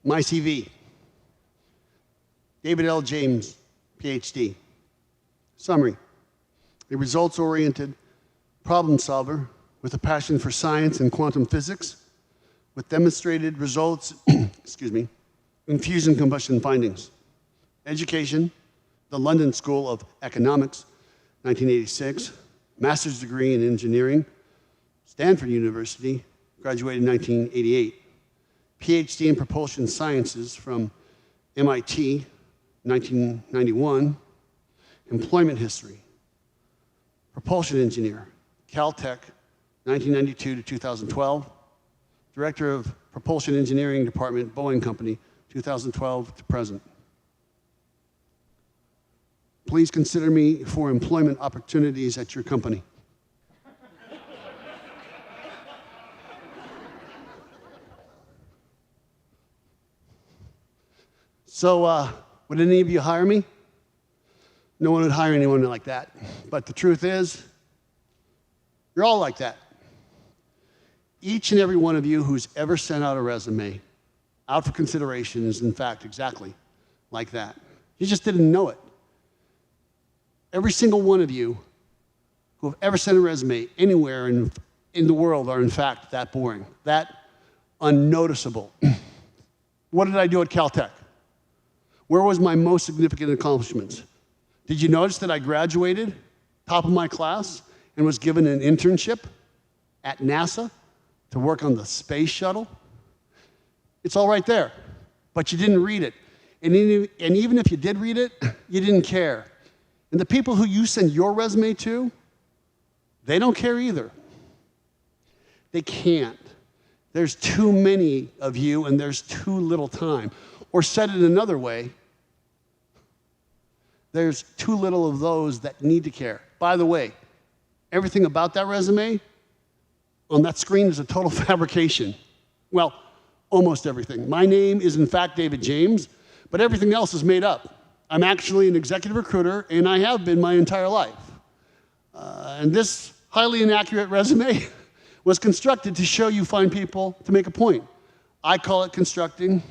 My CV. David L. James, PhD. Summary. A results-oriented problem solver with a passion for science and quantum physics, with demonstrated results, in fusion combustion findings. Education, the London School of Economics, 1986, master's degree in engineering, Stanford University, graduated in 1988. PhD in propulsion sciences from MIT, 1991. Employment history, propulsion engineer, Caltech, 1992 to 2012. Director of Propulsion Engineering Department, Boeing Company, 2012 to present. Please consider me for employment opportunities at your company. So, would any of you hire me? No one would hire anyone like that. But the truth is, you're all like that. Each and every one of you who's ever sent out a resume out for consideration is, in fact, exactly like that. You just didn't know it. Every single one of you who have ever sent a resume anywhere in the world are, in fact, that boring, that unnoticeable. What did I do at Caltech? Where was my most significant accomplishments? Did you notice that I graduated, top of my class, and was given an internship at NASA to work on the space shuttle? It's all right there, but you didn't read it. And even if you did read it, you didn't care. And the people who you send your resume to, they don't care either. They can't. There's too many of you, and there's too little time. Or said it another way, there's too little of those that need to care. By the way, everything about that resume on that screen is a total fabrication. Well, almost everything. My name is, in fact, David James, but everything else is made up. I'm actually an executive recruiter, and I have been my entire life. And this highly inaccurate resume was constructed to show you fine people to make a point. I call it constructing.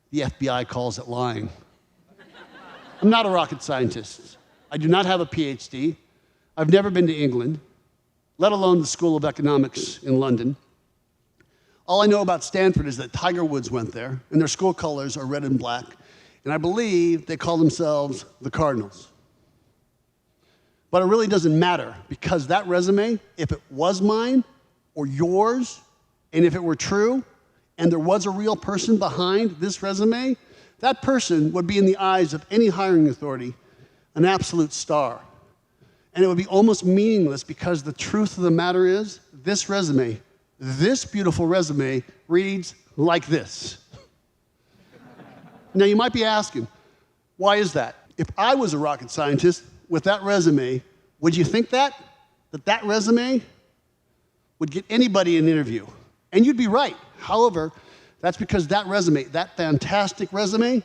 The FBI calls it lying. I'm not a rocket scientist. I do not have a PhD. I've never been to England, let alone the School of Economics in London. All I know about Stanford is that Tiger Woods went there, and their school colors are red and black, and I believe they call themselves the Cardinals. But it really doesn't matter, because that resume, if it was mine or yours, and if it were true, and there was a real person behind this resume, that person would be, in the eyes of any hiring authority, an absolute star. And it would be almost meaningless, because the truth of the matter is, this resume, this beautiful resume, reads like this. Now, you might be asking, why is that? If I was a rocket scientist with that resume, would you think that that resume would get anybody an interview? And you'd be right. However, that's because that resume, that fantastic resume,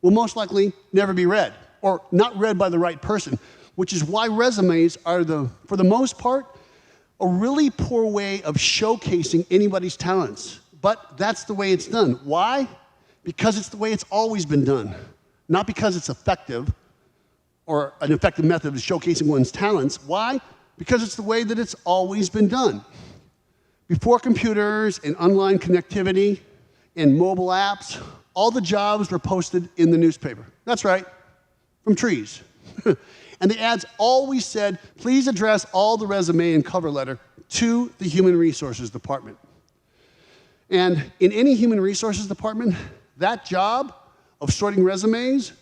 will most likely never be read, or not read by the right person, which is why resumes are, for the most part, a really poor way of showcasing anybody's talents. But that's the way it's done. Why? Because it's the way it's always been done. Not because it's effective, or an effective method of showcasing one's talents. Why? Because it's the way that it's always been done. Before computers and online connectivity and mobile apps, all the jobs were posted in the newspaper. That's right, from trees. And the ads always said, please address all the resume and cover letter to the Human Resources Department. And in any Human Resources Department, that job of sorting resumes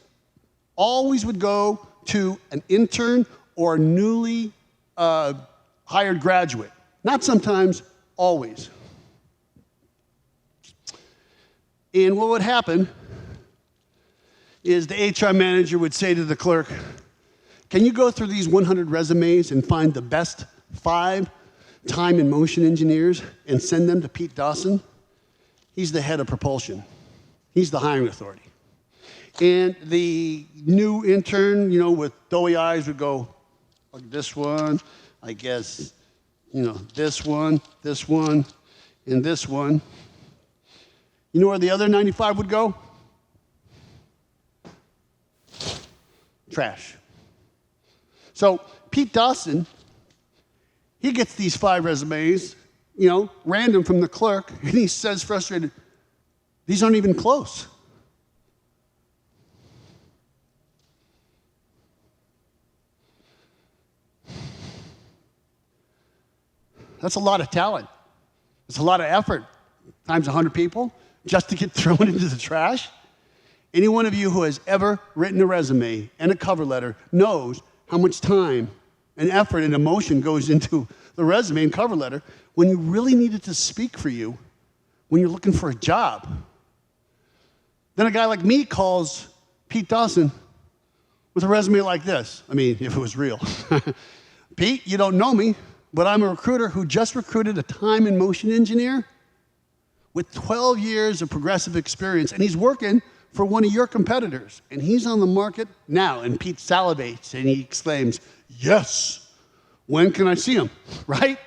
always would go to an intern or a newly hired graduate. Not sometimes, always. And what would happen is the HR manager would say to the clerk, can you go through these 100 resumes and find the best 5 time and motion engineers and send them to Pete Dawson? He's the head of propulsion. He's the hiring authority. And the new intern, with doughy eyes would go, like this one, I guess, this one, and this one. You know where the other 95 would go? Trash. So Pete Dawson, he gets these 5 resumes, random from the clerk, and he says frustrated, these aren't even close. That's a lot of talent. It's a lot of effort, times 100 people, just to get thrown into the trash. Any one of you who has ever written a resume and a cover letter knows how much time and effort and emotion goes into the resume and cover letter when you really need it to speak for you when you're looking for a job. Then a guy like me calls Pete Dawson with a resume like this. I mean, if it was real. Pete, you don't know me, but I'm a recruiter who just recruited a time and motion engineer with 12 years of progressive experience, and he's working for one of your competitors, and he's on the market now. And Pete salivates, and he exclaims, yes, when can I see him, right?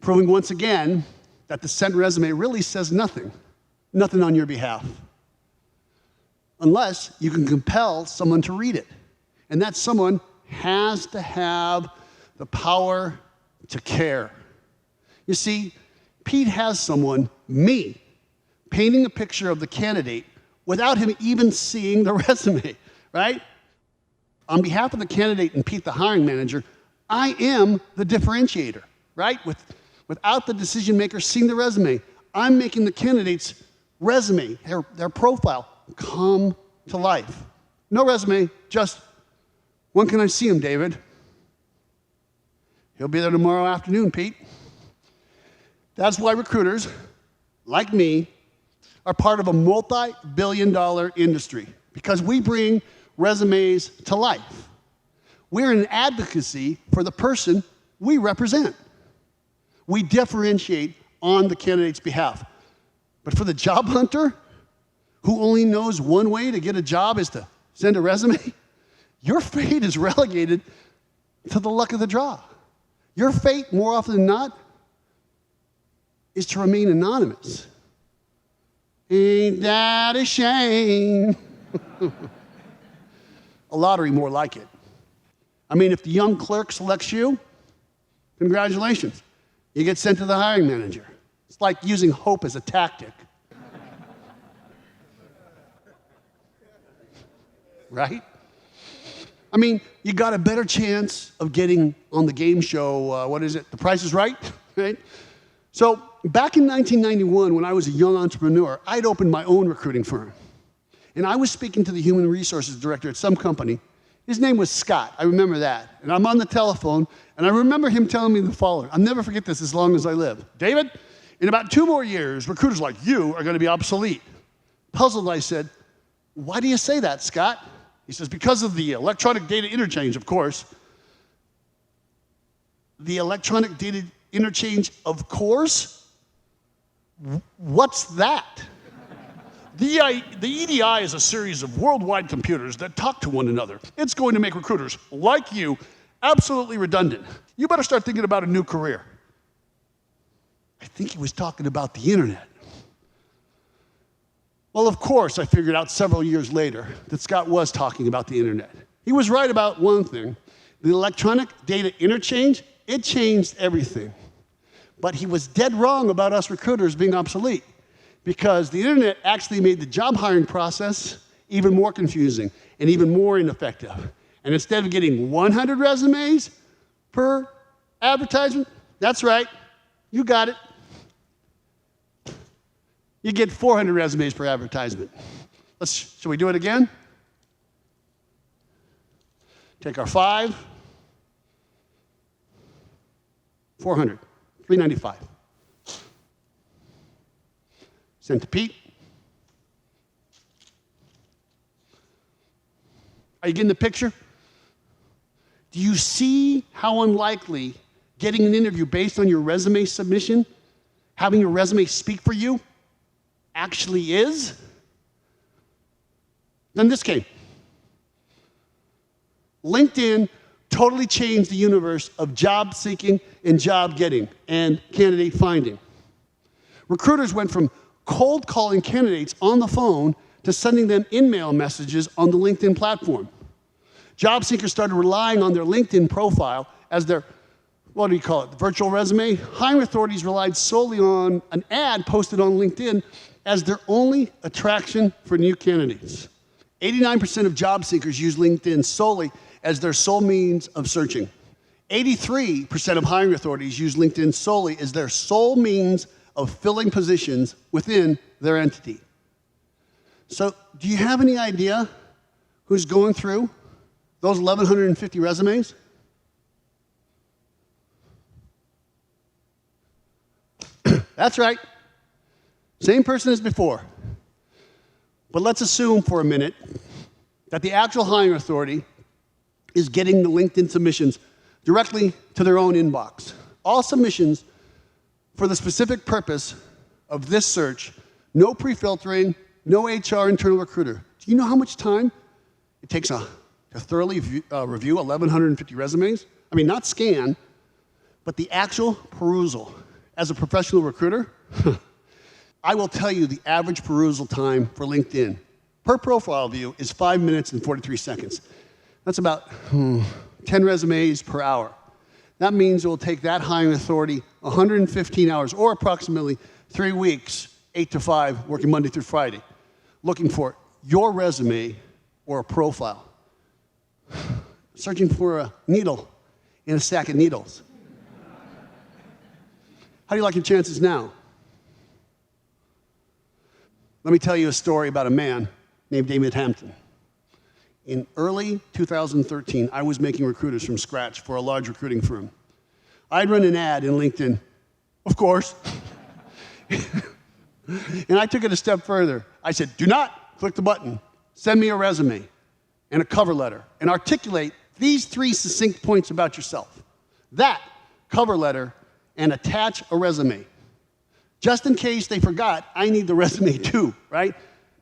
Proving once again that the sent resume really says nothing on your behalf, unless you can compel someone to read it. And that someone has to have the power to care. You see, Pete has someone, me, painting a picture of the candidate without him even seeing the resume, right? On behalf of the candidate and Pete, the hiring manager, I am the differentiator, right? Without the decision maker seeing the resume, I'm making the candidate's resume, their profile, come to life. No resume, just, when can I see him, David? He'll be there tomorrow afternoon, Pete. That's why recruiters, like me, are part of a multi-billion-dollar industry, because we bring resumes to life. We're an advocacy for the person we represent. We differentiate on the candidate's behalf. But for the job hunter, who only knows one way to get a job is to send a resume, your fate is relegated to the luck of the draw. Your fate, more often than not, is to remain anonymous. Ain't that a shame? A lottery more like it. I mean, if the young clerk selects you, congratulations. You get sent to the hiring manager. It's like using hope as a tactic. Right? I mean, you got a better chance of getting on the game show, what is it? The Price is Right, right? So back in 1991, when I was a young entrepreneur, I'd opened my own recruiting firm. And I was speaking to the human resources director at some company. His name was Scott. I remember that. And I'm on the telephone, and I remember him telling me the following. I'll never forget this as long as I live. David, in about 2 more years, recruiters like you are going to be obsolete. Puzzled, I said, why do you say that, Scott? He says, because of the electronic data interchange, of course. The electronic data interchange, of course? What's that? The EDI is a series of worldwide computers that talk to one another. It's going to make recruiters like you absolutely redundant. You better start thinking about a new career. I think he was talking about the internet. Well, of course, I figured out several years later that Scott was talking about the internet. He was right about one thing. The electronic data interchange, it changed everything. But he was dead wrong about us recruiters being obsolete, because the internet actually made the job hiring process even more confusing and even more ineffective. And instead of getting 100 resumes per advertisement, that's right, you got it. You get 400 resumes per advertisement. Shall we do it again? Take our 5, 400, 395. Sent to Pete. Are you getting the picture? Do you see how unlikely getting an interview based on your resume submission, having your resume speak for you, actually is? Then this came. LinkedIn totally changed the universe of job seeking and job getting and candidate finding. Recruiters went from cold calling candidates on the phone to sending them in-mail messages on the LinkedIn platform. Job seekers started relying on their LinkedIn profile as their, what do you call it, virtual resume? Hiring authorities relied solely on an ad posted on LinkedIn as their only attraction for new candidates. 89% of job seekers use LinkedIn solely as their sole means of searching. 83% of hiring authorities use LinkedIn solely as their sole means of filling positions within their entity. So, do you have any idea who's going through those 1,150 resumes? That's right. Same person as before. But let's assume for a minute that the actual hiring authority is getting the LinkedIn submissions directly to their own inbox. All submissions for the specific purpose of this search, no pre-filtering, no HR internal recruiter. Do you know how much time it takes to thoroughly review 1,150 resumes? I mean, not scan, but the actual perusal. As a professional recruiter, I will tell you the average perusal time for LinkedIn per profile view is 5 minutes and 43 seconds. That's about 10 resumes per hour. That means it will take that hiring authority 115 hours, or approximately 3 weeks, 8 to 5, working Monday through Friday, looking for your resume or a profile. Searching for a needle in a sack of needles. How do you like your chances now? Let me tell you a story about a man named David Hampton. In early 2013, I was making recruiters from scratch for a large recruiting firm. I'd run an ad in LinkedIn, of course. And I took it a step further. I said, do not click the button. Send me a resume and a cover letter and articulate these 3 succinct points about yourself. That cover letter and attach a resume. Just in case they forgot, I need the resume too, right?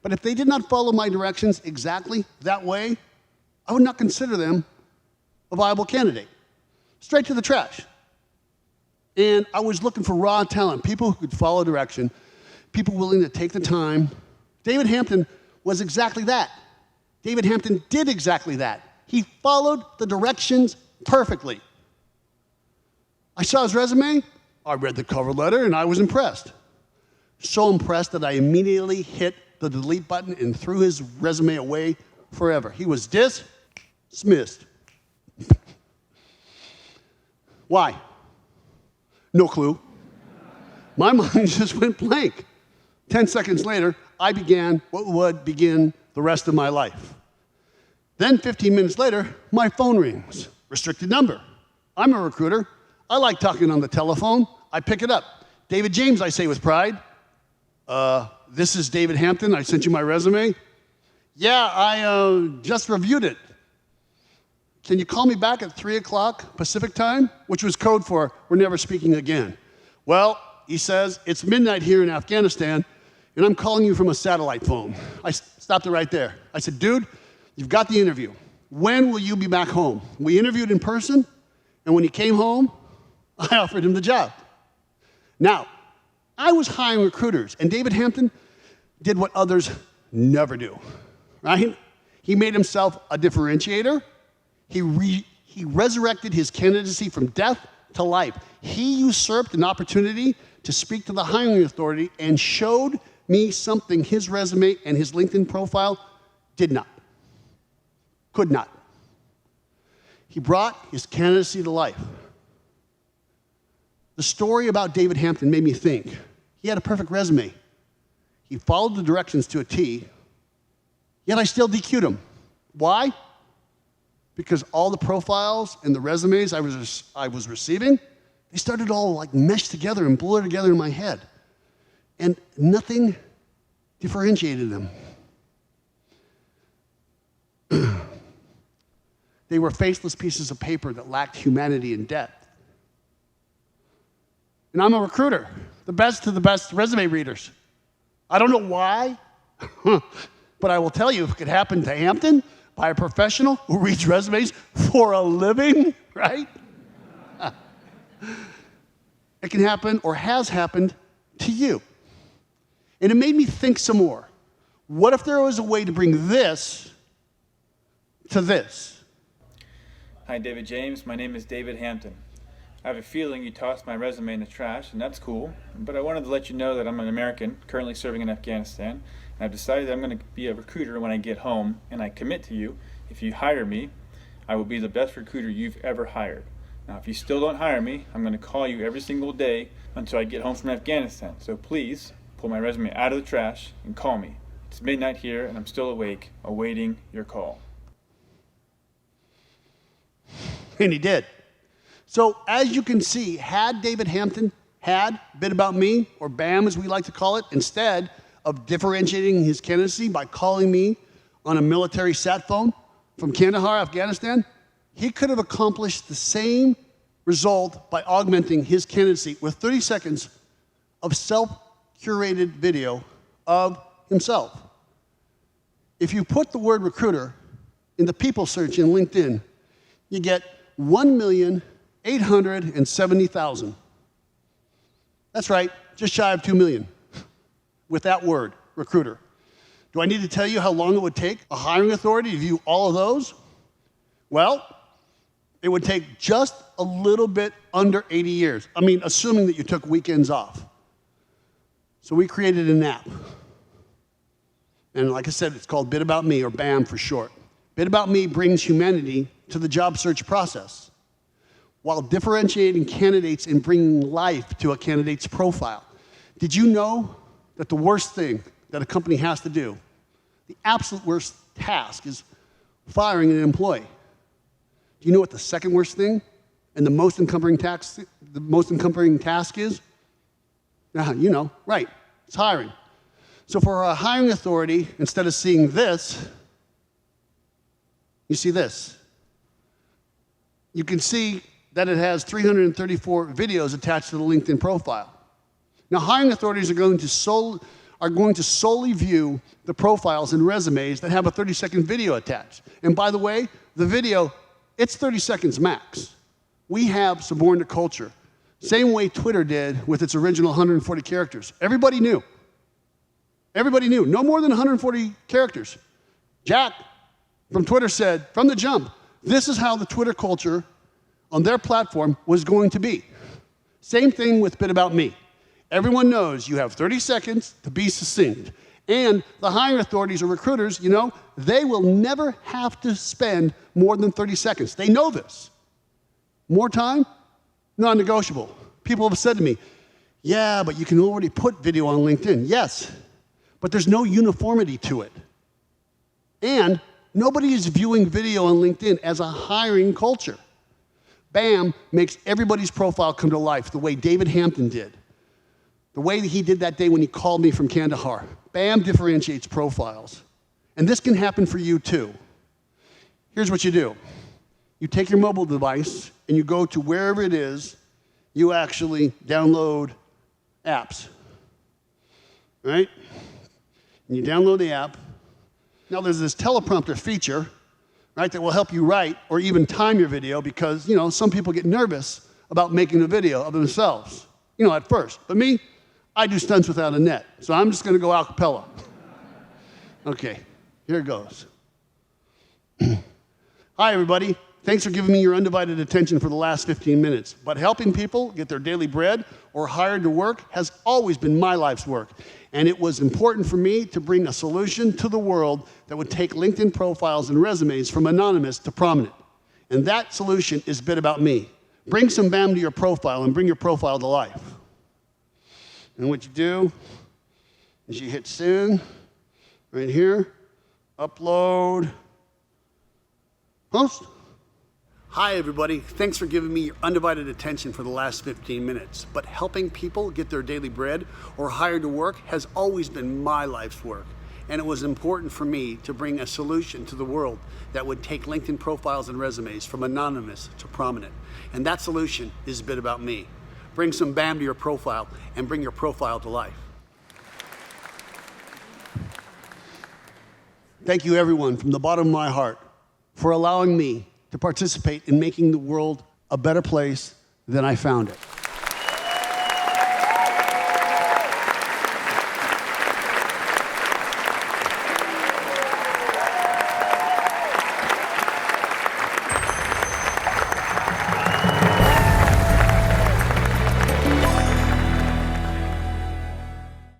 But if they did not follow my directions exactly that way, I would not consider them a viable candidate. Straight to the trash. And I was looking for raw talent, people who could follow direction, people willing to take the time. David Hampton was exactly that. David Hampton did exactly that. He followed the directions perfectly. I saw his resume, I read the cover letter, and I was impressed. So impressed that I immediately hit the delete button and threw his resume away forever. He was dismissed. Why? No clue. My mind just went blank. 10 seconds later, I began what would begin the rest of my life. Then 15 minutes later, my phone rings. Restricted number. I'm a recruiter. I like talking on the telephone. I pick it up. David James, I say with pride. This is David Hampton. I sent you my resume. Yeah, I just reviewed it. Can you call me back at 3 o'clock Pacific time? Which was code for we're never speaking again. Well, he says, it's midnight here in Afghanistan, and I'm calling you from a satellite phone. I stopped it right there. I said, dude, you've got the interview. When will you be back home? We interviewed in person, and when he came home, I offered him the job. Now, I was hiring recruiters, and David Hampton did what others never do, right? He made himself a differentiator. He resurrected his candidacy from death to life. He usurped an opportunity to speak to the hiring authority and showed me something his resume and his LinkedIn profile did not, could not. He brought his candidacy to life. The story about David Hampton made me think. He had a perfect resume. He followed the directions to a T, yet I still DQ'd him. Why? Because all the profiles and the resumes I was receiving, they started all like mesh together and blur together in my head. And nothing differentiated them. They were faceless pieces of paper that lacked humanity and depth. And I'm a recruiter, the best of the best resume readers. I don't know why, but I will tell you, if it could happen to Hampton by a professional who reads resumes for a living, right? It can happen or has happened to you. And it made me think some more. What if there was a way to bring this to this? Hi, David James. My name is David Hampton. I have a feeling you tossed my resume in the trash, and that's cool, but I wanted to let you know that I'm an American currently serving in Afghanistan, and I've decided that I'm going to be a recruiter when I get home, and I commit to you, if you hire me, I will be the best recruiter you've ever hired. Now, if you still don't hire me, I'm going to call you every single day until I get home from Afghanistan. So please, pull my resume out of the trash and call me. It's midnight here, and I'm still awake, awaiting your call. And he did. So as you can see, had David Hampton had Bit About Me, or BAM as we like to call it, instead of differentiating his candidacy by calling me on a military sat phone from Kandahar, Afghanistan, he could have accomplished the same result by augmenting his candidacy with 30 seconds of self-curated video of himself. If you put the word recruiter in the people search in LinkedIn, you get 1,870,000. That's right, just shy of 2 million with that word, recruiter. Do I need to tell you how long it would take a hiring authority to view all of those? Well, it would take just a little bit under 80 years. I mean, assuming that you took weekends off. So we created an app. And like I said, it's called Bit About Me, or BAM for short. Bit About Me brings humanity to the job search process while differentiating candidates and bringing life to a candidate's profile. Did you know that the worst thing that a company has to do, the absolute worst task, is firing an employee? Do you know what the second worst thing and the most encumbering task is? You know, right, it's hiring. So for a hiring authority, instead of seeing this, you see this. You can see that it has 334 videos attached to the LinkedIn profile. Now, hiring authorities are going to solely view the profiles and resumes that have a 30-second video attached. And by the way, the video, it's 30 seconds max. We have subordinate culture, same way Twitter did with its original 140 characters. Everybody knew. Everybody knew. No more than 140 characters. Jack from Twitter said, from the jump, this is how the Twitter culture on their platform was going to be. Same thing with Bit About Me. Everyone knows you have 30 seconds to be succinct. And the hiring authorities or recruiters, you know, they will never have to spend more than 30 seconds. They know this. More time? Non-negotiable. People have said to me, yeah, but you can already put video on LinkedIn. Yes, but there's no uniformity to it. And nobody is viewing video on LinkedIn as a hiring culture. BAM makes everybody's profile come to life the way David Hampton did. The way that he did that day when he called me from Kandahar. BAM differentiates profiles. And this can happen for you too. Here's what you do. You take your mobile device and you go to wherever it is you actually download apps. Right? And you download the app. Now there's this teleprompter feature, right, that will help you write or even time your video because, you know, some people get nervous about making a video of themselves, you know, at first. But me, I do stunts without a net, so I'm just going to go a cappella. Okay, here it goes. Hi, everybody. Thanks for giving me your undivided attention for the last 15 minutes. But helping people get their daily bread or hired to work has always been my life's work. And it was important for me to bring a solution to the world that would take LinkedIn profiles and resumes from anonymous to prominent. And that solution is Bit About Me. Bring some BAM to your profile and bring your profile to life. And what you do is you hit send, right here, upload, post. Hi, everybody. Thanks for giving me your undivided attention for the last 15 minutes. But helping people get their daily bread or hired to work has always been my life's work. And it was important for me to bring a solution to the world that would take LinkedIn profiles and resumes from anonymous to prominent. And that solution is Bit About Me. Bring some BAM to your profile and bring your profile to life. Thank you, everyone, from the bottom of my heart for allowing me to participate in making the world a better place than I found it.